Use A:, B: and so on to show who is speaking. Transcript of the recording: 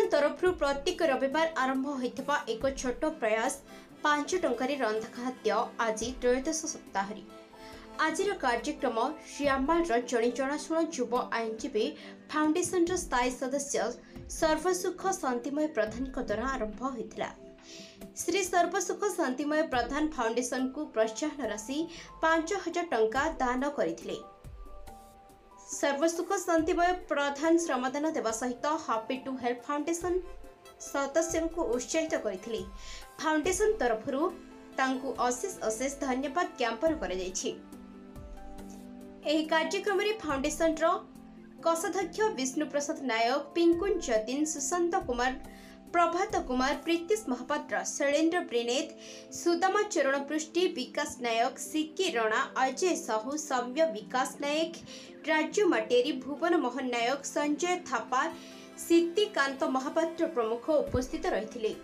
A: Foundation तरफ प्रत्येक रविवार आरंभ होता एक छोट प्रयास 5 टंकार रंधा खाद्य आज त्रयोदश सप्ताह। आज कार्यक्रम श्यामाल जड़े जनाशुण युव आईनजीवी फाउंडेशन स्थायी सदस्य सर्वसुख शांतिमय प्रधान द्वारा आरंभ होता। श्री सर्वसुख शांतिमय प्रधान फाउंडेशन को प्रोत्साहन राशि 5,000 टंका दान करथिले। सर्वसुख शांतिमय प्रधान श्रमदान देवा सहित हैप्पी टू हेल्प फाउंडेशन सदस्यों को उत्साहित करथिले। फाउंडेशन तरफरु तांकु अशेष धन्यवाद ज्ञापन करा जायछि। एही कार्यक्रम रे फाउंडेशन रो कोषाध्यक्ष विष्णु प्रसाद नायक, पिंकुन जतिन, सुशांत कुमार, प्रभात कुमार, प्रीतिश महापात्र, शैलेन्द्र ब्रिनेत, सुदामा चरण पृष्टि, विकास नायक, सिक्की रणा, अजय साहू, सौम्य विकास नायक, राजू मटेरी, भुवन मोहन नायक, संजय थापा, सिद्धिकांत महापात्र प्रमुख उपस्थित रहिथिले।